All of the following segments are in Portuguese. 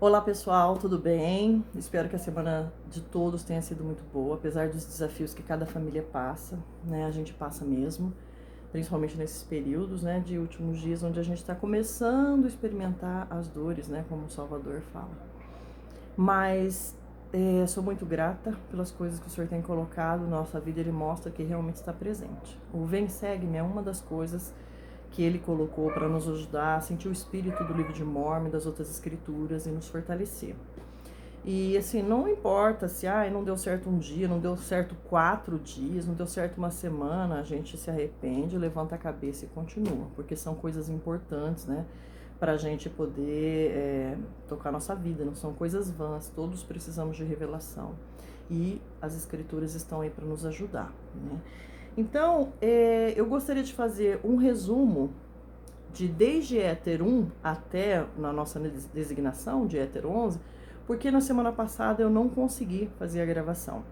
Olá pessoal, tudo bem? Espero que a semana de todos tenha sido muito boa, apesar dos desafios que cada família passa, né? A gente passa mesmo, principalmente nesses períodos, né, de últimos dias, onde a gente está começando a experimentar as dores, né, como o Salvador fala. Mas sou muito grata pelas coisas que o Senhor tem colocado na nossa vida, Ele mostra que realmente está presente. O Vem Segue-me é uma das coisas que Ele colocou para nos ajudar a sentir o espírito do livro de Mórmon, das outras escrituras e nos fortalecer. E assim, não importa se não deu certo um dia, não deu certo 4 dias, não deu certo uma semana, a gente se arrepende, levanta a cabeça e continua, porque são coisas importantes, né? Para a gente poder tocar nossa vida, não são coisas vãs, todos precisamos de revelação. E as escrituras estão aí para nos ajudar, né? Então, eu gostaria de fazer um resumo de desde Éter 1 até na nossa designação de Éter 11, porque na semana passada eu não consegui fazer a gravação.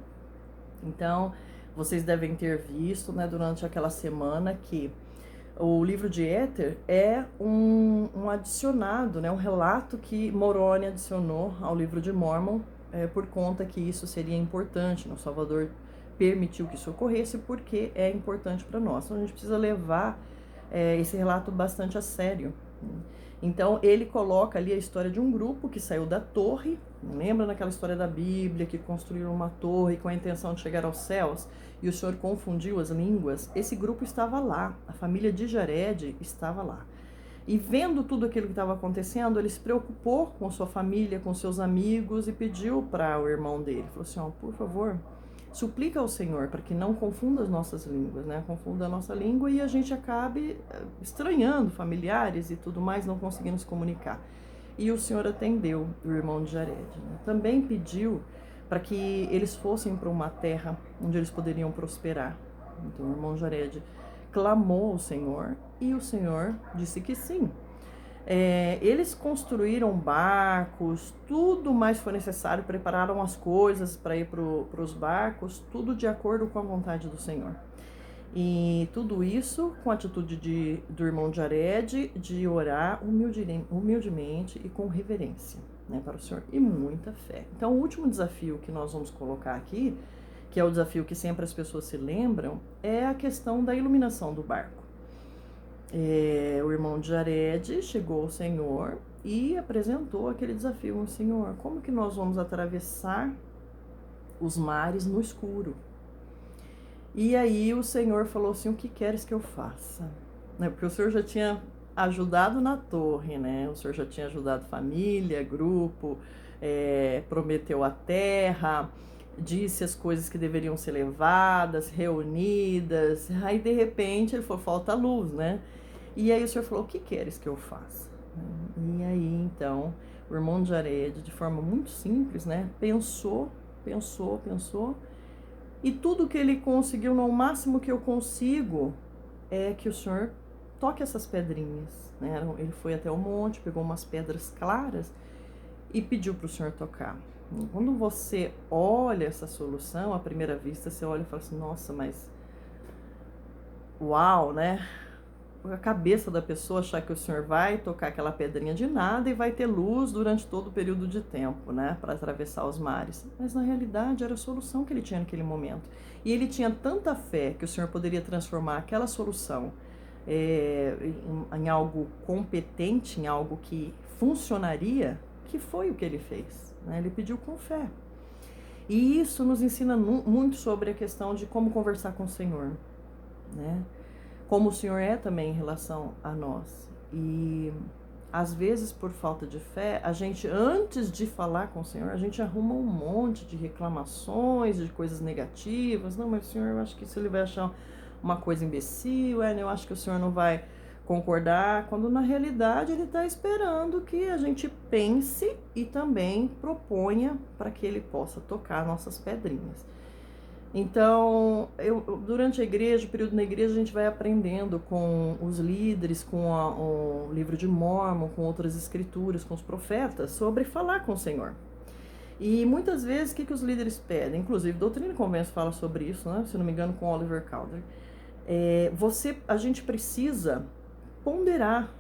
Então, vocês devem ter visto, né, durante aquela semana que o livro de Éter é um adicionado, né, um relato que Moroni adicionou ao livro de Mórmon, por conta que isso seria importante, o Salvador permitiu que isso ocorresse porque é importante para nós. Então a gente precisa levar esse relato bastante a sério. Então ele coloca ali a história de um grupo que saiu da torre, lembra naquela história da Bíblia que construíram uma torre com a intenção de chegar aos céus e o Senhor confundiu as línguas? Esse grupo estava lá, a família de Jared estava lá. E vendo tudo aquilo que estava acontecendo, ele se preocupou com sua família, com seus amigos e pediu para o irmão dele, falou assim, por favor, suplica ao Senhor para que não confunda as nossas línguas, né? Confunda a nossa língua e a gente acabe estranhando familiares e tudo mais, não conseguindo se comunicar. E o Senhor atendeu o irmão de Jared, né? Também pediu para que eles fossem para uma terra onde eles poderiam prosperar. Então o irmão Jared clamou ao Senhor e o Senhor disse que sim. Eles construíram barcos, tudo mais foi necessário, prepararam as coisas para ir para os barcos, tudo de acordo com a vontade do Senhor. E tudo isso com a atitude do irmão Jared de orar humildemente e com reverência, né, para o Senhor e muita fé. Então o último desafio que nós vamos colocar aqui, que é o desafio que sempre as pessoas se lembram, é a questão da iluminação do barco. O irmão de Jared chegou ao Senhor e apresentou aquele desafio. Senhor, como que nós vamos atravessar os mares no escuro? E aí o Senhor falou assim, o que queres que eu faça? Porque o Senhor já tinha ajudado na torre, né? O Senhor já tinha ajudado família, grupo, prometeu a terra, disse as coisas que deveriam ser levadas, reunidas. Aí de repente ele falou, falta luz, né? E aí o Senhor falou, o que queres que eu faça? E aí então o irmão de Jared, de forma muito simples, né, pensou, e tudo que ele conseguiu, no máximo que eu consigo, é que o Senhor toque essas pedrinhas, né? Ele foi até o monte, pegou umas pedras claras e pediu para o Senhor tocar. Quando você olha essa solução, à primeira vista, você olha e fala assim, nossa, mas uau, né? A cabeça da pessoa achar que o Senhor vai tocar aquela pedrinha de nada e vai ter luz durante todo o período de tempo, né, para atravessar os mares. Mas na realidade era a solução que ele tinha naquele momento. E ele tinha tanta fé que o Senhor poderia transformar aquela solução em algo competente, em algo que funcionaria, que foi o que ele fez, né? Ele pediu com fé. E isso nos ensina muito sobre a questão de como conversar com o Senhor, né? Como o Senhor é também em relação a nós. E às vezes, por falta de fé, a gente, antes de falar com o Senhor, a gente arruma um monte de reclamações, de coisas negativas. Não, mas o Senhor, eu acho que isso ele vai achar uma coisa imbecil, eu acho que o Senhor não vai concordar, quando na realidade ele está esperando que a gente pense e também proponha para que ele possa tocar nossas pedrinhas. Então, durante a igreja, o período na igreja, a gente vai aprendendo com os líderes, com o livro de Mórmon, com outras escrituras, com os profetas, sobre falar com o Senhor. E muitas vezes, o que os líderes pedem? Inclusive, Doutrina e Convenção fala sobre isso, né? Se não me engano, com Oliver Cowdery. A gente precisa ponderar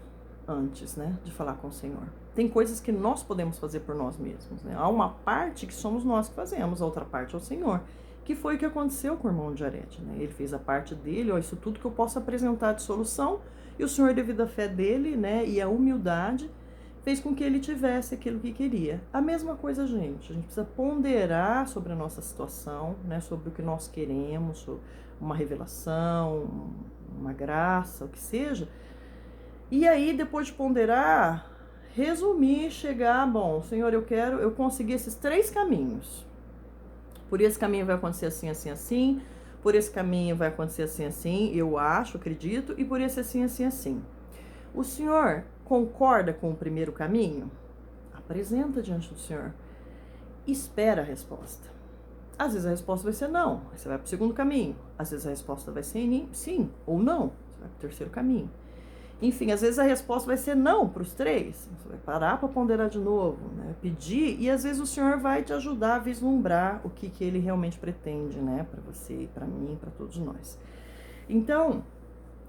antes, né, de falar com o Senhor. tem coisas que nós podemos fazer por nós mesmos, né? Há uma parte que somos nós que fazemos, a outra parte é o Senhor, que foi o que aconteceu com o irmão de Jarede, né? Ele fez a parte dele, ó, isso tudo que eu posso apresentar de solução, e o Senhor, devido à fé dele, né, e à humildade, fez com que ele tivesse aquilo que queria. A mesma coisa, gente, a gente precisa ponderar sobre a nossa situação, né, sobre o que nós queremos, sobre uma revelação, uma graça, o que seja. E aí, depois de ponderar, resumir, chegar, bom, Senhor, eu consegui esses 3 caminhos. Por esse caminho vai acontecer assim, assim, assim. Por esse caminho vai acontecer assim, assim. Eu acho, acredito. E por esse assim, assim, assim. O Senhor concorda com o primeiro caminho? Apresenta diante do Senhor. Espera a resposta. Às vezes a resposta vai ser não. Aí você vai para o segundo caminho. Às vezes a resposta vai ser sim ou não. Você vai para o terceiro caminho. Enfim, às vezes a resposta vai ser não para os 3. Você vai parar para ponderar de novo, né? Pedir, e às vezes o Senhor vai te ajudar a vislumbrar o que Ele realmente pretende, né? Para você, para mim, para todos nós. Então,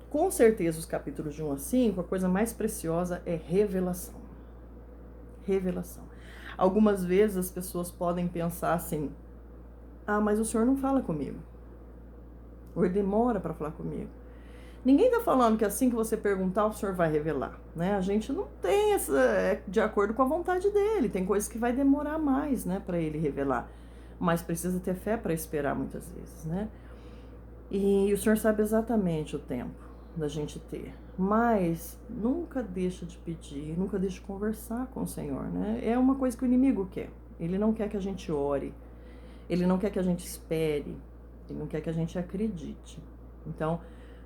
com certeza, os capítulos de 1 a 5, a coisa mais preciosa é revelação. Revelação. Algumas vezes as pessoas podem pensar assim, mas o Senhor não fala comigo. Ou Ele demora para falar comigo. Ninguém está falando que assim que você perguntar, o Senhor vai revelar, né? A gente não tem de acordo com a vontade dele. Tem coisas que vai demorar mais, né, para ele revelar. Mas precisa ter fé para esperar muitas vezes, né? E o Senhor sabe exatamente o tempo da gente ter. Mas nunca deixa de pedir, nunca deixa de conversar com o Senhor, né? É uma coisa que o inimigo quer. Ele não quer que a gente ore. Ele não quer que a gente espere. Ele não quer que a gente acredite. Então,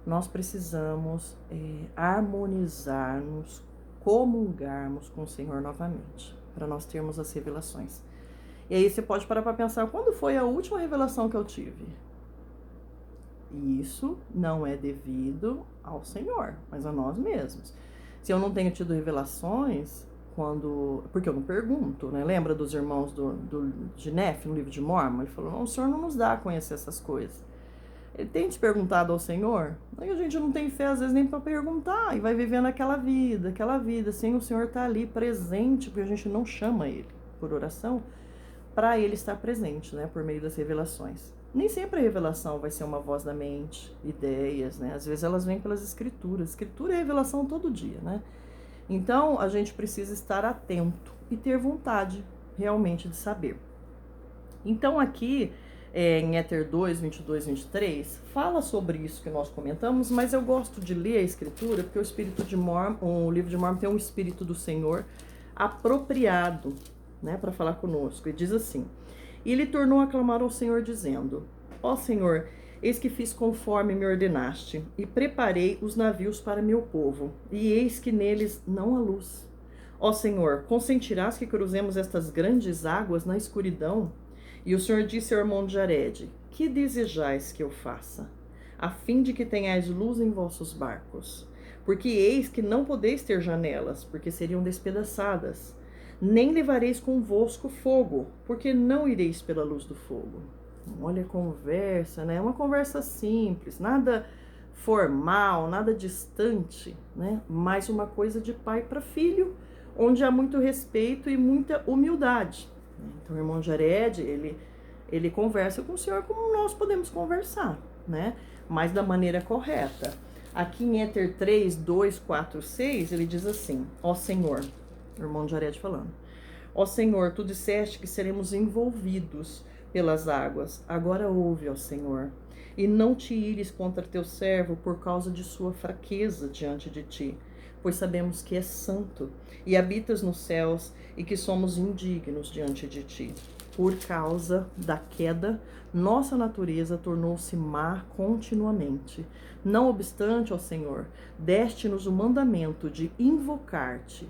nós precisamos harmonizar-nos, comungarmos com o Senhor novamente, para nós termos as revelações. E aí você pode parar para pensar, quando foi a última revelação que eu tive? Isso não é devido ao Senhor, mas a nós mesmos. Se eu não tenho tido revelações, porque eu não pergunto, né? Lembra dos irmãos de Nef, no livro de Mormon? Ele falou, o Senhor não nos dá a conhecer essas coisas. Ele tem te perguntado ao Senhor, aí a gente não tem fé às vezes nem para perguntar, e vai vivendo aquela vida, sem o Senhor estar ali presente, porque a gente não chama Ele por oração, para Ele estar presente, né, por meio das revelações. Nem sempre a revelação vai ser uma voz da mente, ideias, né, às vezes elas vêm pelas escrituras, escritura é revelação todo dia, né. Então a gente precisa estar atento e ter vontade realmente de saber. Então aqui, em Éter 2, 22, 23, fala sobre isso que nós comentamos, mas eu gosto de ler a escritura, porque o livro de Mormon tem um espírito do Senhor apropriado, né, para falar conosco. E diz assim, e ele tornou a clamar ao Senhor, dizendo, ó Senhor, eis que fiz conforme me ordenaste, e preparei os navios para meu povo, e eis que neles não há luz. Ó Senhor, consentirás que cruzemos estas grandes águas na escuridão? E o Senhor disse ao irmão de Jarede, que desejais que eu faça, a fim de que tenhais luz em vossos barcos? Porque eis que não podeis ter janelas, porque seriam despedaçadas, nem levareis convosco fogo, porque não ireis pela luz do fogo. Olha a conversa, né? É uma conversa simples, nada formal, nada distante, né? Mas uma coisa de pai para filho, onde há muito respeito e muita humildade. Então, o irmão Jarede, ele conversa com o Senhor como nós podemos conversar, né? Mas da maneira correta. Aqui em Éter 3, 2, 4, 6, ele diz assim, ó Senhor, o irmão Jarede falando, ó Senhor, tu disseste que seremos envolvidos pelas águas, agora ouve, ó Senhor, e não te ires contra teu servo por causa de sua fraqueza diante de ti, pois sabemos que és santo e habitas nos céus e que somos indignos diante de ti. Por causa da queda, nossa natureza tornou-se má continuamente. Não obstante, ó Senhor, deste-nos o mandamento de invocar-te,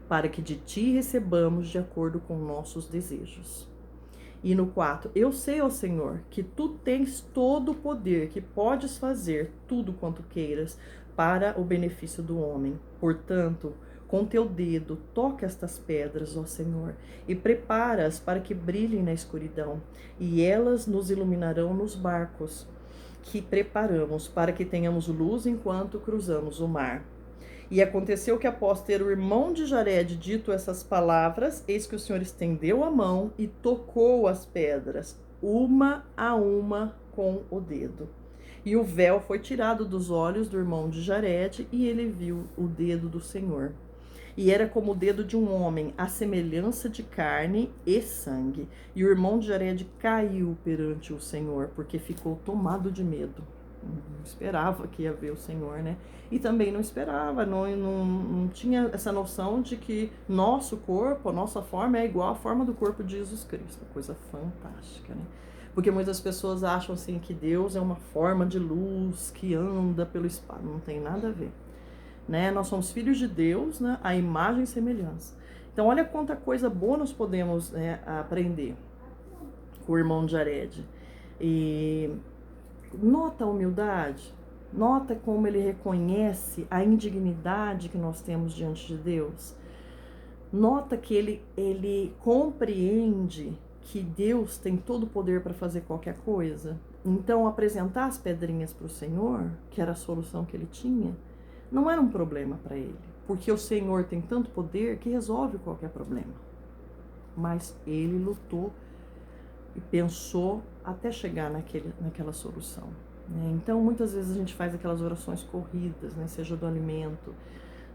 para que de ti recebamos de acordo com nossos desejos. E no 4, eu sei, ó Senhor, que tu tens todo o poder, que podes fazer tudo quanto queiras para o benefício do homem. Portanto, com teu dedo, toca estas pedras, ó Senhor, e prepara-as para que brilhem na escuridão, e elas nos iluminarão nos barcos que preparamos para que tenhamos luz enquanto cruzamos o mar. E aconteceu que após ter o irmão de Jared dito essas palavras, eis que o Senhor estendeu a mão e tocou as pedras, uma a uma com o dedo. E o véu foi tirado dos olhos do irmão de Jared, e ele viu o dedo do Senhor. E era como o dedo de um homem, a semelhança de carne e sangue. E o irmão de Jared caiu perante o Senhor, porque ficou tomado de medo. Não esperava que ia ver o Senhor, né? E também não esperava, não tinha essa noção de que nosso corpo, a nossa forma é igual à forma do corpo de Jesus Cristo. Coisa fantástica, né? Porque muitas pessoas acham assim que Deus é uma forma de luz que anda pelo espaço. Não tem nada a ver. Né? Nós somos filhos de Deus, né? A imagem e semelhança. Então, olha quanta coisa boa nós podemos, né, aprender com o irmão de Jared. E nota a humildade, nota como ele reconhece a indignidade que nós temos diante de Deus. Nota que ele compreende que Deus tem todo o poder para fazer qualquer coisa. Então, apresentar as pedrinhas para o Senhor, que era a solução que ele tinha, não era um problema para ele, porque o Senhor tem tanto poder que resolve qualquer problema. Mas ele lutou e pensou até chegar naquela solução, né? Então, muitas vezes a gente faz aquelas orações corridas, né? Seja do alimento,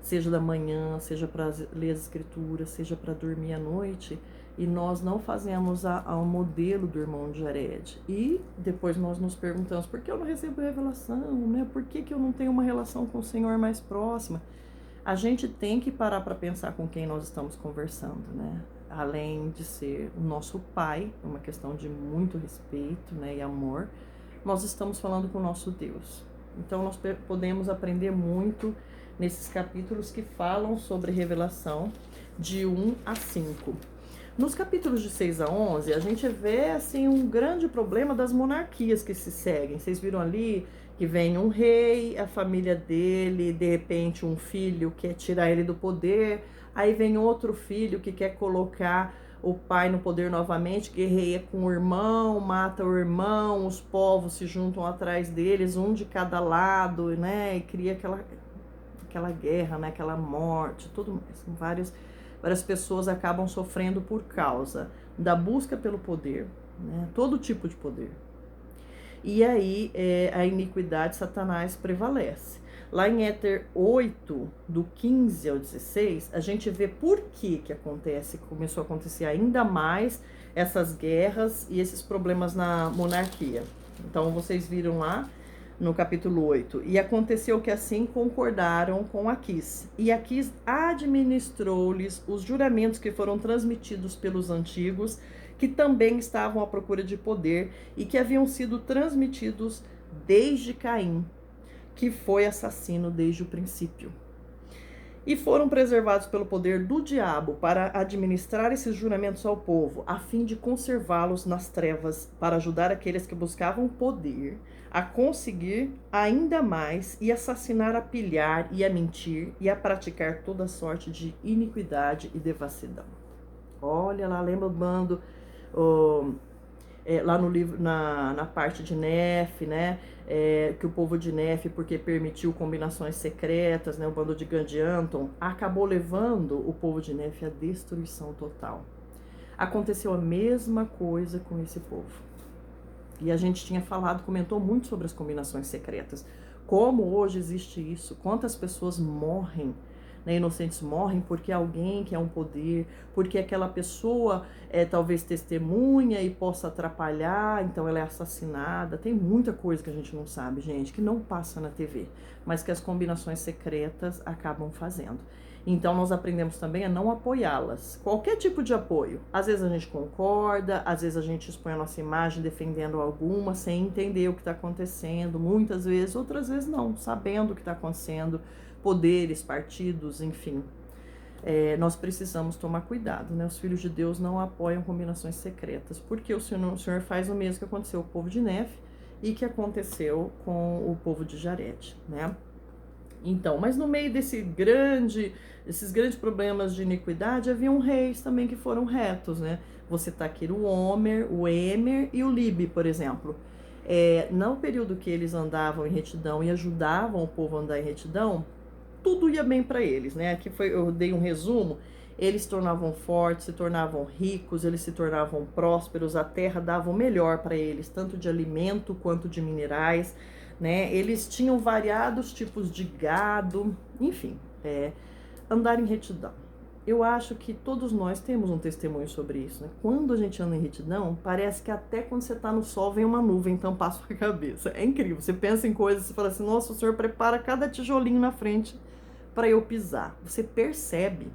seja da manhã, seja para ler as escrituras, seja para dormir à noite, e nós não fazemos ao modelo do irmão de Jared. E depois nós nos perguntamos, por que eu não recebo revelação, né? Por que eu não tenho uma relação com o Senhor mais próxima? A gente tem que parar para pensar com quem nós estamos conversando, né? Além de ser o nosso pai, uma questão de muito respeito, né, e amor, nós estamos falando com o nosso Deus. Então nós podemos aprender muito nesses capítulos que falam sobre revelação de 1 a 5. Nos capítulos de 6 a 11, a gente vê assim um grande problema das monarquias que se seguem. Vocês viram ali que vem um rei, a família dele, de repente um filho quer tirar ele do poder, aí vem outro filho que quer colocar o pai no poder novamente, guerreia com o irmão, mata o irmão, os povos se juntam atrás deles, um de cada lado, né, e cria aquela guerra, né, aquela morte, tudo mais. Várias pessoas acabam sofrendo por causa da busca pelo poder, né, todo tipo de poder. E aí a iniquidade, Satanás prevalece. Lá em Éter 8, do 15 ao 16, a gente vê por que começou a acontecer ainda mais essas guerras e esses problemas na monarquia. Então vocês viram lá no capítulo 8. E aconteceu que assim concordaram com Aquis. E Aquis administrou-lhes os juramentos que foram transmitidos pelos antigos, que também estavam à procura de poder e que haviam sido transmitidos desde Caim, que foi assassino desde o princípio. E foram preservados pelo poder do diabo para administrar esses juramentos ao povo, a fim de conservá-los nas trevas, para ajudar aqueles que buscavam poder a conseguir ainda mais e assassinar, a pilhar e a mentir e a praticar toda sorte de iniquidade e devassidão. Olha lá, lembra o bando lá no livro, na parte de Nef, né? Que o povo de Nef, porque permitiu combinações secretas, né? O bando de Gadianton, acabou levando o povo de Nef à destruição total. Aconteceu a mesma coisa com esse povo. E a gente tinha comentou muito sobre as combinações secretas. Como hoje existe isso? Quantas pessoas morrem, né, inocentes morrem porque alguém quer um poder, porque aquela pessoa talvez testemunha e possa atrapalhar, então ela é assassinada. Tem muita coisa que a gente não sabe, gente, que não passa na TV, mas que as combinações secretas acabam fazendo. Então nós aprendemos também a não apoiá-las. Qualquer tipo de apoio. Às vezes a gente concorda, às vezes a gente expõe a nossa imagem defendendo alguma sem entender o que está acontecendo, muitas vezes, outras vezes não, sabendo o que está acontecendo, poderes, partidos, enfim. Nós precisamos tomar cuidado, né? Os filhos de Deus não apoiam combinações secretas, porque o Senhor faz o mesmo que aconteceu com o povo de Nef e que aconteceu com o povo de Jared, né? Então, mas no meio desses grandes problemas de iniquidade, haviam reis também que foram retos, né? Você tá aqui o Omer, o Emer e o Libe, por exemplo. No período que eles andavam em retidão e ajudavam o povo a andar em retidão, tudo ia bem para eles, né? Aqui eu dei um resumo. Eles se tornavam fortes, se tornavam ricos, eles se tornavam prósperos, a terra dava o melhor para eles, tanto de alimento quanto de minerais, né? Eles tinham variados tipos de gado, enfim, andar em retidão. Eu acho que todos nós temos um testemunho sobre isso, né? Quando a gente anda em retidão, parece que até quando você tá no sol vem uma nuvem tampar a sua cabeça. É incrível, você pensa em coisas, você fala assim, nossa, o Senhor prepara cada tijolinho na frente para eu pisar. Você percebe.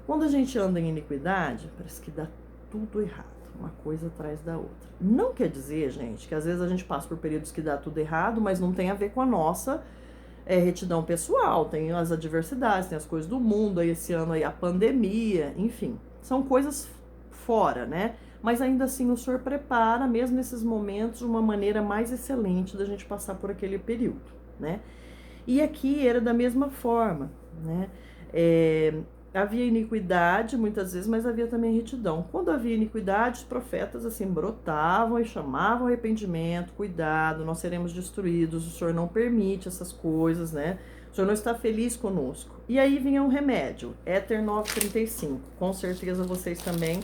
Quando a gente anda em iniquidade, parece que dá tudo errado, uma coisa atrás da outra. Não quer dizer, gente, que às vezes a gente passa por períodos que dá tudo errado, mas não tem a ver com a nossa retidão pessoal, tem as adversidades, tem as coisas do mundo, aí esse ano aí a pandemia, enfim, são coisas fora, né? Mas ainda assim o Senhor prepara, mesmo nesses momentos, uma maneira mais excelente da gente passar por aquele período, né? E aqui era da mesma forma, né? Havia iniquidade muitas vezes, mas havia também retidão. Quando havia iniquidade, os profetas assim brotavam e chamavam arrependimento, cuidado, nós seremos destruídos, o Senhor não permite essas coisas, né? O Senhor não está feliz conosco. E aí vinha um remédio, Éter 9:35. Com certeza vocês também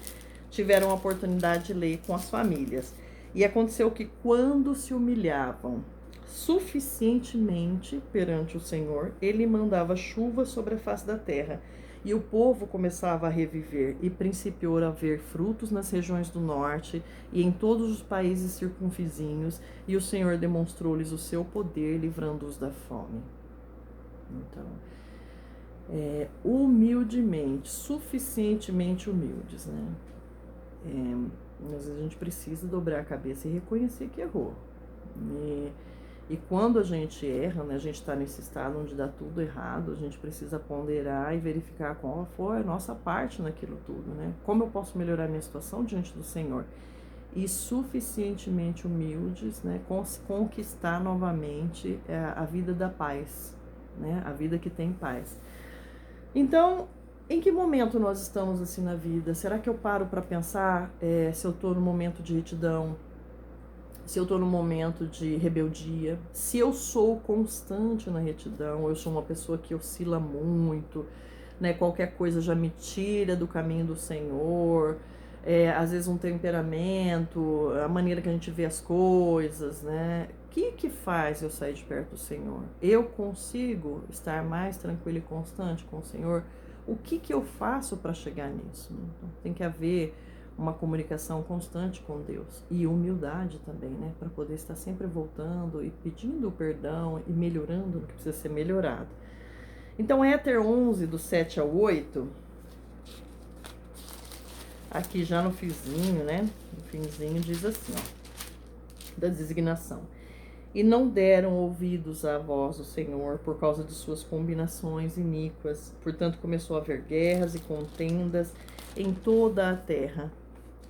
tiveram a oportunidade de ler com as famílias. E aconteceu que quando se humilhavam suficientemente perante o Senhor, ele mandava chuva sobre a face da terra. E o povo começava a reviver e principiou a haver frutos nas regiões do norte e em todos os países circunvizinhos, e o Senhor demonstrou-lhes o seu poder, livrando-os da fome. Então, humildemente, suficientemente humildes, né? Às vezes a gente precisa dobrar a cabeça e reconhecer que errou. E quando a gente erra, né, a gente está nesse estado onde dá tudo errado, a gente precisa ponderar e verificar qual foi a nossa parte naquilo tudo, né? Como eu posso melhorar a minha situação diante do Senhor? E suficientemente humildes, né, conquistar novamente a vida da paz, né? A vida que tem paz. Então, em que momento nós estamos assim na vida? Será que eu paro para pensar se eu estou no momento de retidão? Se eu estou no momento de rebeldia, se eu sou constante na retidão, eu sou uma pessoa que oscila muito, né? Qualquer coisa já me tira do caminho do Senhor, às vezes um temperamento, a maneira que a gente vê as coisas, né? O que faz eu sair de perto do Senhor? Eu consigo estar mais tranquilo e constante com o Senhor? O que eu faço para chegar nisso? Então, tem que haver uma comunicação constante com Deus e humildade também, né, para poder estar sempre voltando e pedindo perdão e melhorando o que precisa ser melhorado. Então, Éter 11, do 7 ao 8, aqui já no finzinho, né, no finzinho diz assim, ó, da designação. E não deram ouvidos à voz do Senhor por causa de suas combinações iníquas. Portanto, começou a haver guerras e contendas em toda a terra.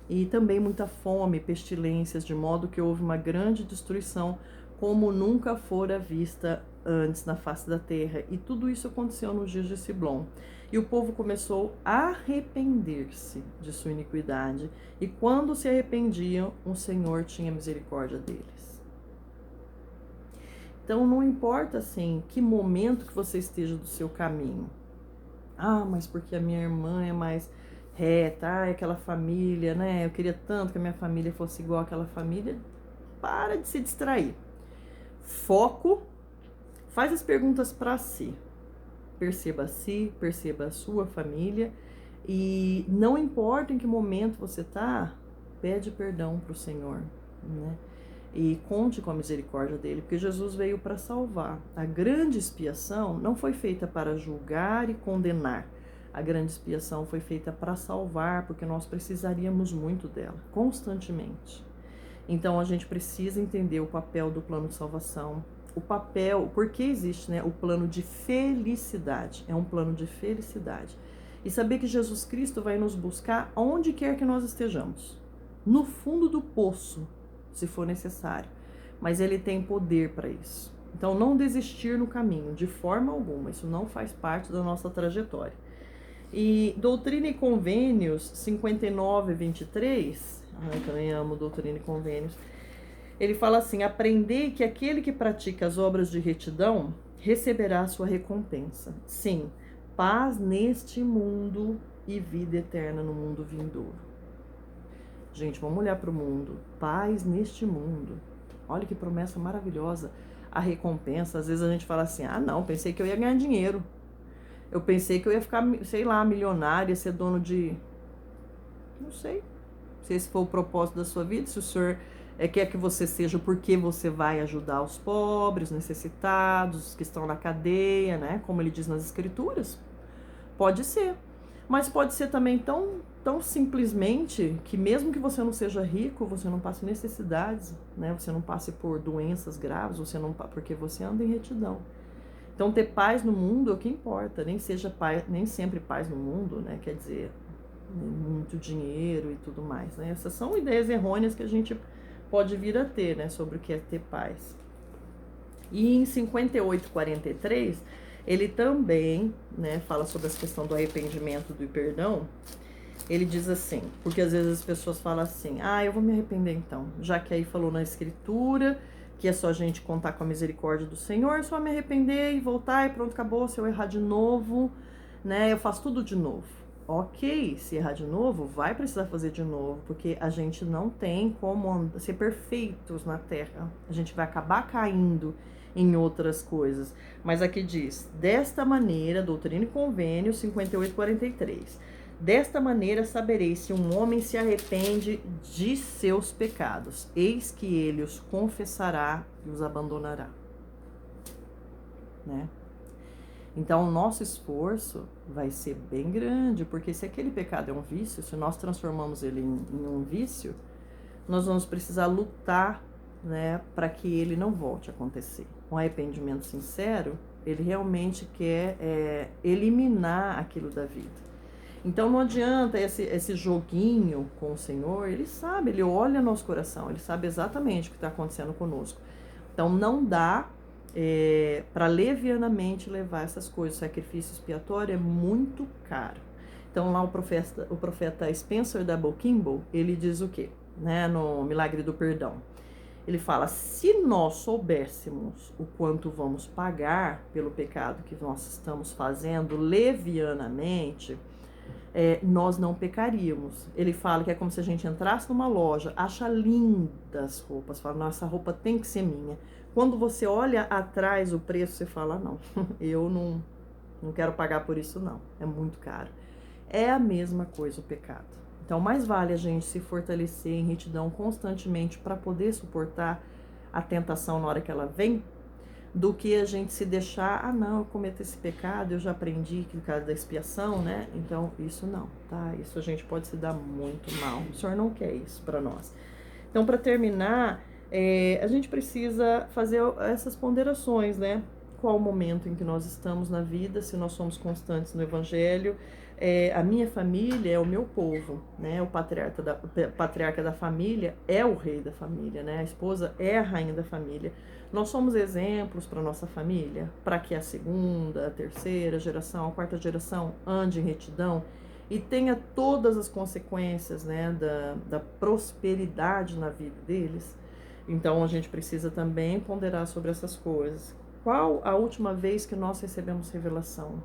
E também muita fome, pestilências, de modo que houve uma grande destruição, como nunca fora vista antes na face da terra. E tudo isso aconteceu nos dias de Siblom. E o povo começou a arrepender-se de sua iniquidade. E quando se arrependiam, o Senhor tinha misericórdia deles. Então, não importa, assim, que momento que você esteja do seu caminho. Ah, mas porque a minha irmã é mais reta, aquela família, né? Eu queria tanto que a minha família fosse igual àquela família. Para de se distrair. Foco, faz as perguntas para si. Perceba a si, perceba a sua família. E não importa em que momento você está, pede perdão para o Senhor, né? E conte com a misericórdia dele, porque Jesus veio para salvar. A grande expiação não foi feita para julgar e condenar. A grande expiação foi feita para salvar, porque nós precisaríamos muito dela, constantemente. Então a gente precisa entender o papel do plano de salvação, o papel, porque existe, né, o plano de felicidade, é um plano de felicidade. E saber que Jesus Cristo vai nos buscar onde quer que nós estejamos, no fundo do poço, se for necessário, mas ele tem poder para isso. Então não desistir no caminho, de forma alguma, isso não faz parte da nossa trajetória. E Doutrina e Convênios 59:23, eu também amo Doutrina e Convênios, ele fala assim: aprendei que aquele que pratica as obras de retidão receberá a sua recompensa. Sim, paz neste mundo e vida eterna no mundo vindouro. Gente, vamos olhar para o mundo. Paz neste mundo. Olha que promessa maravilhosa. A recompensa, às vezes a gente fala assim, ah não, pensei que eu ia ganhar dinheiro. Eu pensei que eu ia ficar, sei lá, milionária, ser dono de... Não sei se esse for o propósito da sua vida, se o senhor quer que você seja porque você vai ajudar os pobres, necessitados, os que estão na cadeia, né? Como ele diz nas escrituras. Pode ser. Mas pode ser também tão simplesmente que mesmo que você não seja rico, você não passe necessidades, né? Você não passe por doenças graves, você não, porque você anda em retidão. Então ter paz no mundo é o que importa, nem seja paz, nem sempre paz no mundo, né? Quer dizer, muito dinheiro e tudo mais, né? Essas são ideias errôneas que a gente pode vir a ter, né? Sobre o que é ter paz. E em 58:43, ele também, né, fala sobre essa questão do arrependimento do perdão. Ele diz assim, porque às vezes as pessoas falam assim, ah, eu vou me arrepender então, já que aí falou na escritura que é só a gente contar com a misericórdia do Senhor, é só me arrepender e voltar e pronto, acabou. Se eu errar de novo, né, eu faço tudo de novo. Ok, se errar de novo, vai precisar fazer de novo, porque a gente não tem como ser perfeitos na Terra. A gente vai acabar caindo em outras coisas. Mas aqui diz, desta maneira, Doutrina e Convênio 58:43. Desta maneira sabereis se um homem se arrepende de seus pecados. Eis que ele os confessará e os abandonará. Né? Então, o nosso esforço vai ser bem grande, porque se aquele pecado é um vício, se nós transformamos ele em um vício, nós vamos precisar lutar, né, para que ele não volte a acontecer. Um arrependimento sincero, ele realmente quer eliminar aquilo da vida. Então não adianta esse joguinho com o Senhor, ele sabe, ele olha nosso coração, ele sabe exatamente o que está acontecendo conosco. Então não dá para levianamente levar essas coisas. O sacrifício expiatório é muito caro. Então lá o profeta Spencer W. Kimball, ele diz o quê? Né, no Milagre do Perdão. Ele fala, se nós soubéssemos o quanto vamos pagar pelo pecado que nós estamos fazendo levianamente, nós não pecaríamos. Ele fala que é como se a gente entrasse numa loja, acha lindas roupas, fala, nossa, essa roupa tem que ser minha. Quando você olha atrás o preço, você fala, não, eu não quero pagar por isso não, é muito caro. É a mesma coisa o pecado. Então, mais vale a gente se fortalecer em retidão constantemente para poder suportar a tentação na hora que ela vem, do que a gente se deixar, ah não, eu cometo esse pecado, eu já aprendi que no caso da expiação, né? Então, isso não, tá? Isso a gente pode se dar muito mal. O Senhor não quer isso para nós. Então, para terminar, a gente precisa fazer essas ponderações, né? Qual o momento em que nós estamos na vida, se nós somos constantes no Evangelho. A minha família é o meu povo, né? O patriarca da família é o rei da família, né? A esposa é a rainha da família. Nós somos exemplos para nossa família, para que a segunda, a terceira geração, a quarta geração ande em retidão e tenha todas as consequências, né, da prosperidade na vida deles. Então a gente precisa também ponderar sobre essas coisas. Qual a última vez que nós recebemos revelação?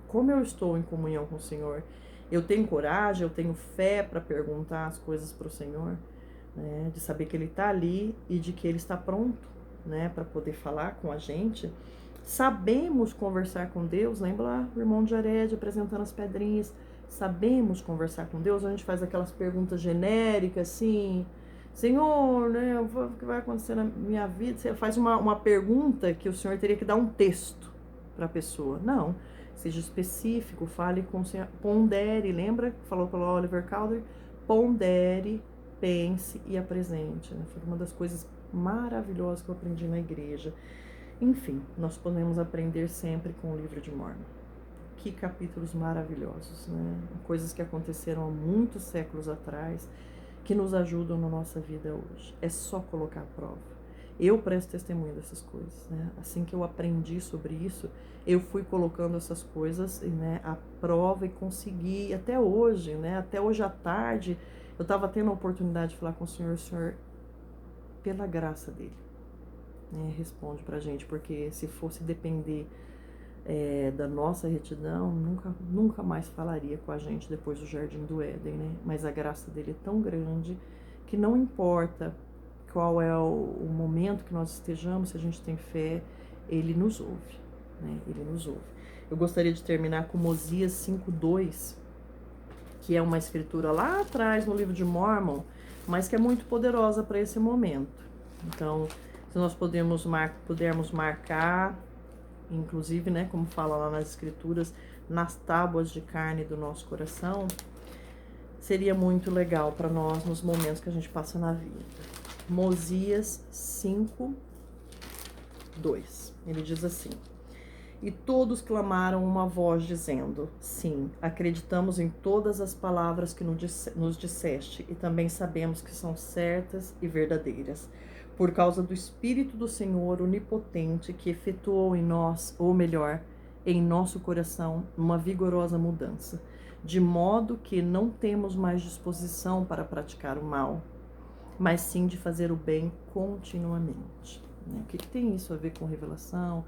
Como eu estou em comunhão com o Senhor? Eu tenho coragem, eu tenho fé para perguntar as coisas para o Senhor, né? De saber que Ele está ali e de que Ele está pronto, né, para poder falar com a gente. Sabemos conversar com Deus, lembra lá o irmão de Jared apresentando as pedrinhas? Sabemos conversar com Deus? A gente faz aquelas perguntas genéricas assim, Senhor, né, o que vai acontecer na minha vida? Você faz uma pergunta que o Senhor teria que dar um texto para a pessoa. Não, seja específico, fale com o Senhor, pondere, lembra que falou pelo Oliver Cowdery? Pondere, pense e apresente. Né? Foi uma das coisas maravilhosas que eu aprendi na igreja. Enfim, nós podemos aprender sempre com o livro de Mórmon. Que capítulos maravilhosos, né? Coisas que aconteceram há muitos séculos atrás, que nos ajudam na nossa vida hoje. É só colocar à prova. Eu presto testemunho dessas coisas, né? Assim que eu aprendi sobre isso, eu fui colocando essas coisas, né, à prova e consegui, até hoje, né? Até hoje à tarde, eu estava tendo a oportunidade de falar com o Senhor, pela graça dele, né, responde pra gente, porque se fosse depender da nossa retidão, nunca mais falaria com a gente depois do Jardim do Éden, né? Mas a graça dele é tão grande que não importa qual é o momento que nós estejamos, se a gente tem fé, ele nos ouve, né? Ele nos ouve. Eu gostaria de terminar com Mosias 5:2, que é uma escritura lá atrás no livro de Mórmon, mas que é muito poderosa para esse momento. Então, se nós pudermos marcar, inclusive, né, como fala lá nas escrituras, nas tábuas de carne do nosso coração, seria muito legal para nós nos momentos que a gente passa na vida. Mosias 5:2. Ele diz assim: e todos clamaram uma voz dizendo: sim, acreditamos em todas as palavras que nos disseste e também sabemos que são certas e verdadeiras, por causa do Espírito do Senhor onipotente que efetuou em nós, ou melhor, em nosso coração, uma vigorosa mudança, de modo que não temos mais disposição para praticar o mal, mas sim de fazer o bem continuamente. O que tem isso a ver com revelação?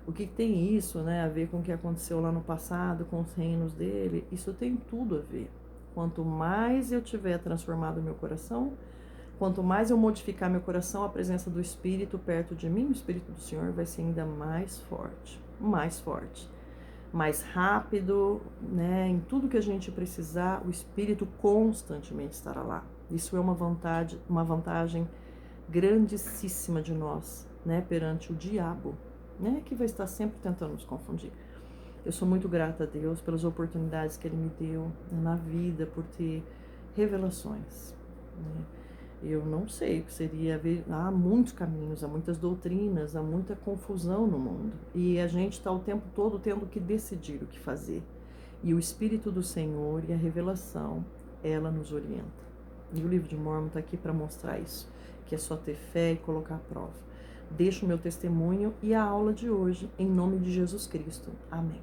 O que tem isso, né, a ver com o que aconteceu lá no passado, com os reinos dele? Isso tem tudo a ver. Quanto mais eu tiver transformado meu coração, quanto mais eu modificar meu coração, a presença do Espírito perto de mim, o Espírito do Senhor vai ser ainda mais forte, mais rápido, né? Em tudo que a gente precisar, o Espírito constantemente estará lá. Isso é uma vantagem grandíssima de nós, né? Perante o diabo, né? Que vai estar sempre tentando nos confundir. Eu sou muito grata a Deus pelas oportunidades que Ele me deu na vida, por ter revelações, né? Eu não sei o que seria, há muitos caminhos, há muitas doutrinas, há muita confusão no mundo. E a gente está o tempo todo tendo que decidir o que fazer. E o Espírito do Senhor e a revelação, ela nos orienta. E o livro de Mórmon está aqui para mostrar isso, que é só ter fé e colocar à prova. Deixo o meu testemunho e a aula de hoje, em nome de Jesus Cristo. Amém.